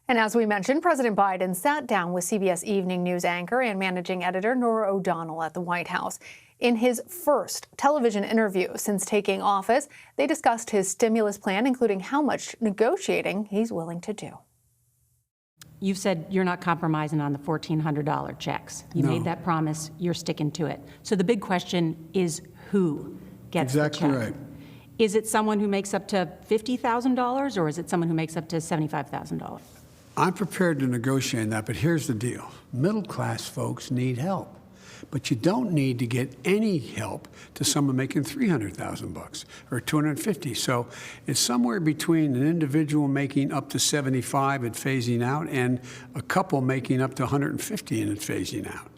And as we mentioned, President Biden sat down with CBS Evening News anchor and managing editor Norah O'Donnell at the White House. In his first television interview since taking office, they discussed his stimulus plan, including how much negotiating he's willing to do. You've said you're not compromising on the $1,400 checks. You made that promise. You're sticking to it. So the big question is who gets the check? Exactly right. Is it someone who makes up to $50,000 or is it someone who makes up to $75,000? I'm prepared to negotiate that, but here's the deal. Middle-class folks need help. But you don't need to get any help to someone making $300,000 or $250,000. So it's somewhere between an individual making up to $75,000 and phasing out, and a couple making up to $150,000 and phasing out.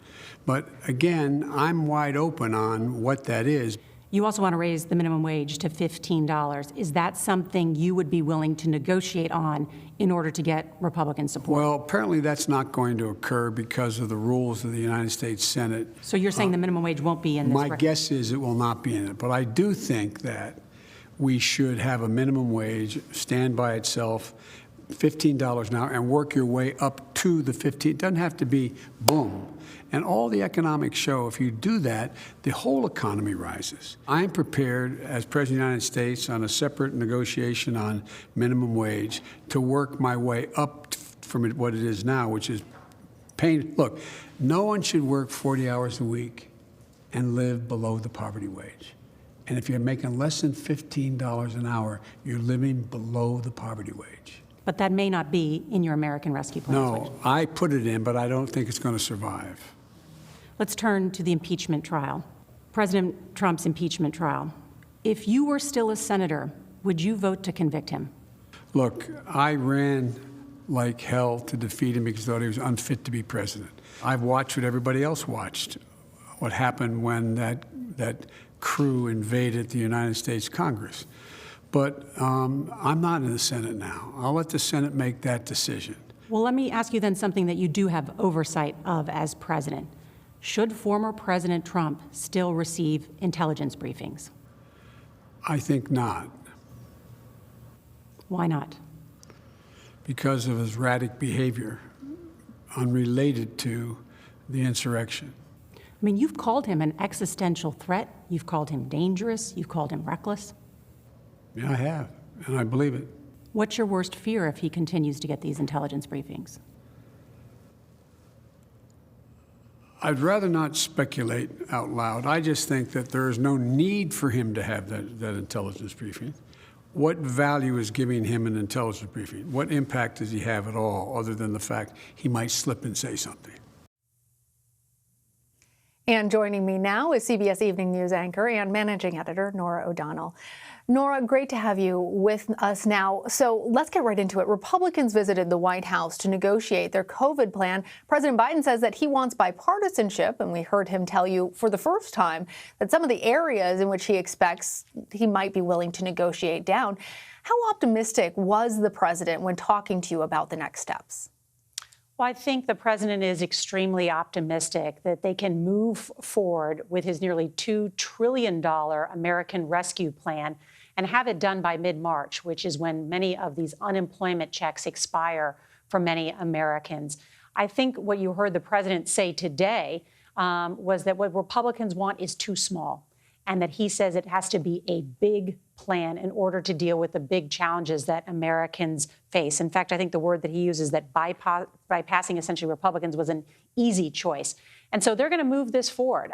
But again, I'm wide open on what that is. You also want to raise the minimum wage to $15. Is that something you would be willing to negotiate on in order to get Republican support? Well, apparently that's not going to occur because of the rules of the United States Senate. So you're saying the minimum wage won't be in this? My guess is it will not be in it. But I do think that we should have a minimum wage stand by itself, $15 an hour, and work your way up to the 15. It doesn't have to be boom. And all the economics show if you do that, the whole economy rises. I'm prepared, as President of the United States, on a separate negotiation on minimum wage, to work my way up from what it is now, which is pain. Look, no one should work 40 hours a week and live below the poverty wage. And if you're making less than $15 an hour, you're living below the poverty wage. But that may not be in your American Rescue Plan. No, I put it in, but I don't think it's going to survive. Let's turn to the impeachment trial. President Trump's impeachment trial. If you were still a senator, would you vote to convict him? Look, I ran like hell to defeat him because I thought he was unfit to be president. I've watched what everybody else watched, what happened when that crew invaded the United States Congress. But I'm not in the Senate now. I'll let the Senate make that decision. Well, let me ask you then something that you do have oversight of as president. Should former President Trump still receive intelligence briefings? I think not. Why not? Because of his erratic behavior unrelated to the insurrection. I mean, you've called him an existential threat. You've called him dangerous. You've called him reckless. Yeah, I have, and I believe it. What's your worst fear if he continues to get these intelligence briefings? I'd rather not speculate out loud. I just think that there is no need for him to have that intelligence briefing. What value is giving him an intelligence briefing? What impact does he have at all, other than the fact he might slip and say something? And joining me now is CBS Evening News anchor and managing editor Norah O'Donnell. Norah, great to have you with us now. So let's get right into it. Republicans visited the White House to negotiate their COVID plan. President Biden says that he wants bipartisanship, and we heard him tell you for the first time that some of the areas in which he expects he might be willing to negotiate down. How optimistic was the president when talking to you about the next steps? Well, I think the president is extremely optimistic that they can move forward with his nearly $2 trillion American Rescue Plan and have it done by mid-March, which is when many of these unemployment checks expire for many Americans. I think what you heard the president say today was that what Republicans want is too small, and that he says it has to be a big plan in order to deal with the big challenges that Americans face. In fact, I think the word that he uses, that bypassing essentially Republicans, was an easy choice. And so they're going to move this forward.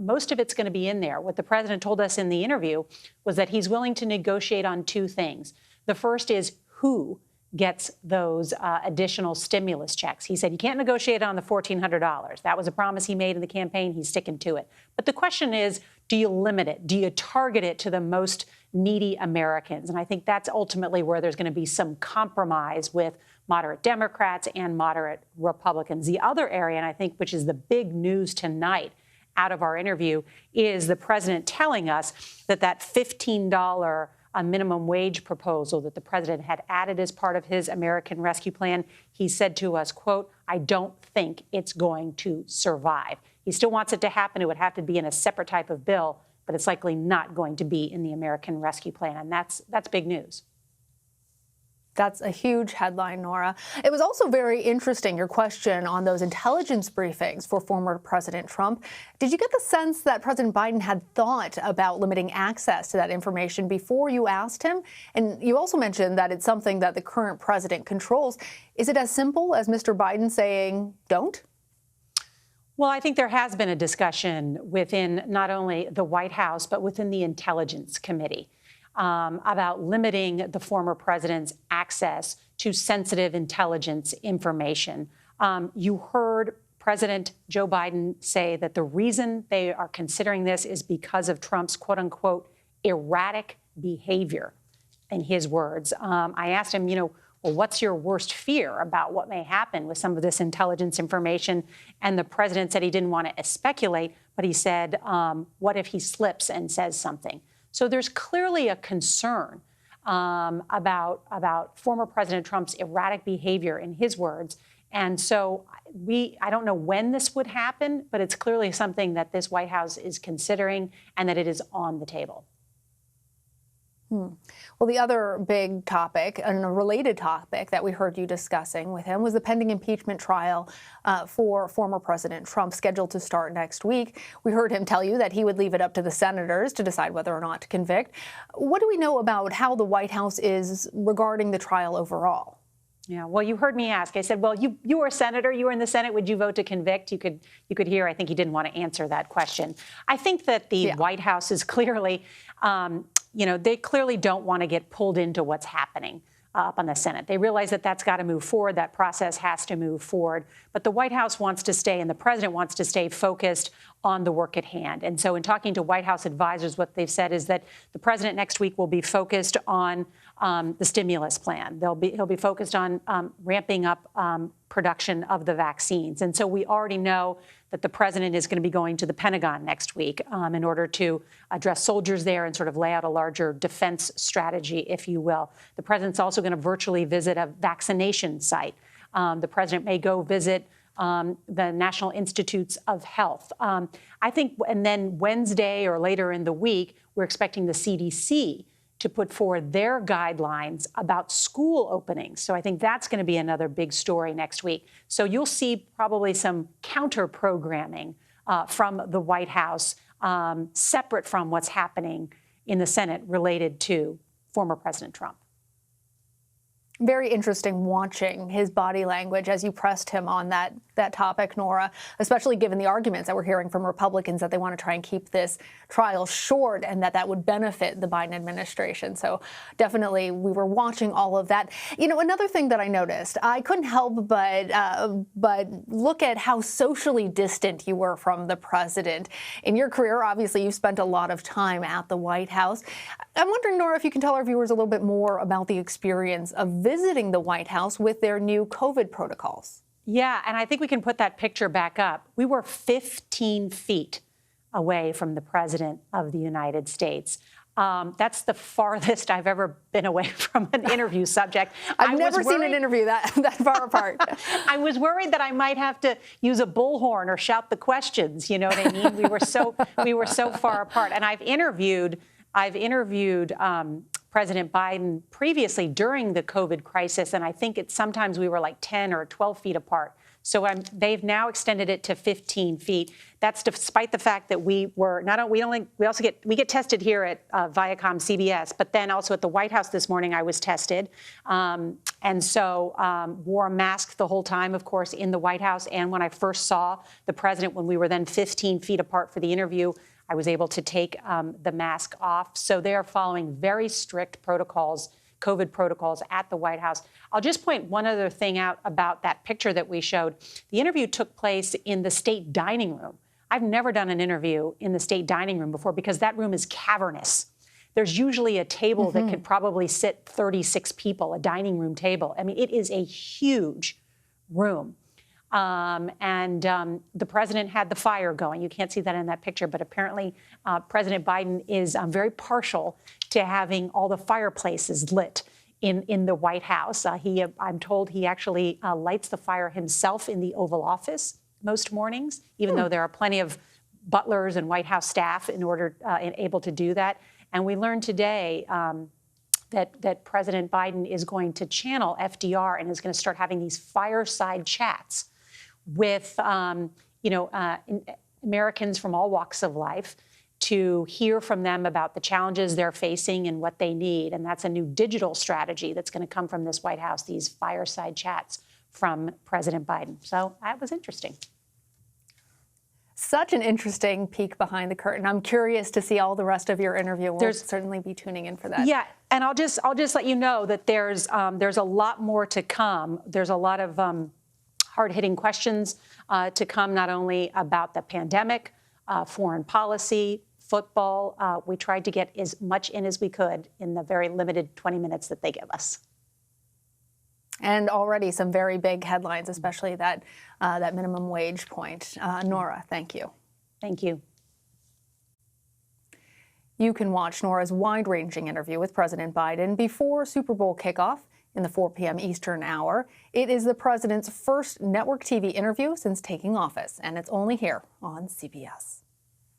Most of it's going to be in there. What the president told us in the interview was that he's willing to negotiate on two things. The first is who gets those additional stimulus checks. He said you can't negotiate on the $1,400. That was a promise he made in the campaign. He's sticking to it. But the question is, do you limit it? Do you target it to the most needy Americans? And I think that's ultimately where there's going to be some compromise with moderate Democrats and moderate Republicans. The other area, and I think which is the big news tonight out of our interview, is the president telling us that that $15 minimum wage proposal that the president had added as part of his American Rescue Plan, he said to us, quote, "I don't think it's going to survive." He still wants it to happen. It would have to be in a separate type of bill, but it's likely not going to be in the American Rescue Plan. And that's big news. That's a huge headline, Norah. It was also very interesting, your question on those intelligence briefings for former President Trump. Did you get the sense that President Biden had thought about limiting access to that information before you asked him? And you also mentioned that it's something that the current president controls. Is it as simple as Mr. Biden saying, don't? Well, I think there has been a discussion within not only the White House, but within the Intelligence Committee about limiting the former president's access to sensitive intelligence information. You heard President Joe Biden say that the reason they are considering this is because of Trump's quote unquote erratic behavior, in his words. I asked him, well, what's your worst fear about what may happen with some of this intelligence information? And the president said he didn't want to speculate, but he said, what if he slips and says something? So there's clearly a concern about former President Trump's erratic behavior, in his words. And so I don't know when this would happen, but it's clearly something that this White House is considering and that it is on the table. Well, the other big topic and a related topic that we heard you discussing with him was the pending impeachment trial for former President Trump, scheduled to start next week. We heard him tell you that he would leave it up to the senators to decide whether or not to convict. What do we know about how the White House is regarding the trial overall? Yeah, well, you heard me ask. I said, well, you were a senator. You were in the Senate. Would you vote to convict? You could hear, I think he didn't want to answer that question. I think that the White House is clearly, they clearly don't want to get pulled into what's happening up on the Senate. They realize that that's got to move forward. That process has to move forward. But the White House wants to stay, and the president wants to stay focused on the work at hand. And so in talking to White House advisors, what they've said is that the president next week will be focused on the stimulus plan. He'll be focused on ramping up production of the vaccines. And so we already know that the president is going to be going to the Pentagon next week in order to address soldiers there and sort of lay out a larger defense strategy, if you will. The president's also going to virtually visit a vaccination site. The president may go visit the National Institutes of Health. I think, and then Wednesday or later in the week, we're expecting the CDC to put forward their guidelines about school openings. So I think that's going to be another big story next week. So you'll see probably some counter programming from the White House, separate from what's happening in the Senate related to former President Trump. Very interesting watching his body language as you pressed him on that topic, Norah, especially given the arguments that we're hearing from Republicans that they want to try and keep this trial short and that would benefit the Biden administration. So definitely we were watching all of that. Another thing that I noticed, I couldn't help but look at how socially distant you were from the president. In your career, obviously, you've spent a lot of time at the White House. I'm wondering, Norah, if you can tell our viewers a little bit more about the experience of visiting the White House with their new COVID protocols. Yeah, and I think we can put that picture back up. We were 15 feet away from the President of the United States. That's the farthest I've ever been away from an interview subject. I've never seen an interview that far apart. I was worried that I might have to use a bullhorn or shout the questions. You know what I mean? We were so far apart. And I've interviewed President Biden previously during the COVID crisis, and I think sometimes we were like 10 or 12 feet apart. So they've now extended it to 15 feet. That's despite the fact that we get tested here at Viacom CBS, but then also at the White House this morning I was tested, and so wore a mask the whole time, of course, in the White House. And when I first saw the president, when we were then 15 feet apart for the interview, I was able to take the mask off. So they are following very strict protocols, COVID protocols at the White House. I'll just point one other thing out about that picture that we showed. The interview took place in the state dining room. I've never done an interview in the state dining room before because that room is cavernous. There's usually a table that could probably sit 36 people, a dining room table. I mean, it is a huge room. The president had the fire going. You can't see that in that picture, but apparently President Biden is very partial to having all the fireplaces lit in the White House. I'm told he actually lights the fire himself in the Oval Office most mornings, even though there are plenty of butlers and White House staff able to do that. And we learned today that President Biden is going to channel FDR and is going to start having these fireside chats with, Americans from all walks of life to hear from them about the challenges they're facing and what they need. And that's a new digital strategy that's going to come from this White House, these fireside chats from President Biden. So that was interesting. Such an interesting peek behind the curtain. I'm curious to see all the rest of your interview. We'll certainly be tuning in for that. Yeah, and I'll just let you know that there's a lot more to come. There's a lot of hard-hitting questions to come, not only about the pandemic, foreign policy, football. We tried to get as much in as we could in the very limited 20 minutes that they give us. And already some very big headlines, especially that minimum wage point. Norah, thank you. Thank you. You can watch Norah's wide-ranging interview with President Biden before Super Bowl kickoff in the 4 p.m. Eastern hour. It is the president's first network TV interview since taking office, and it's only here on CBS.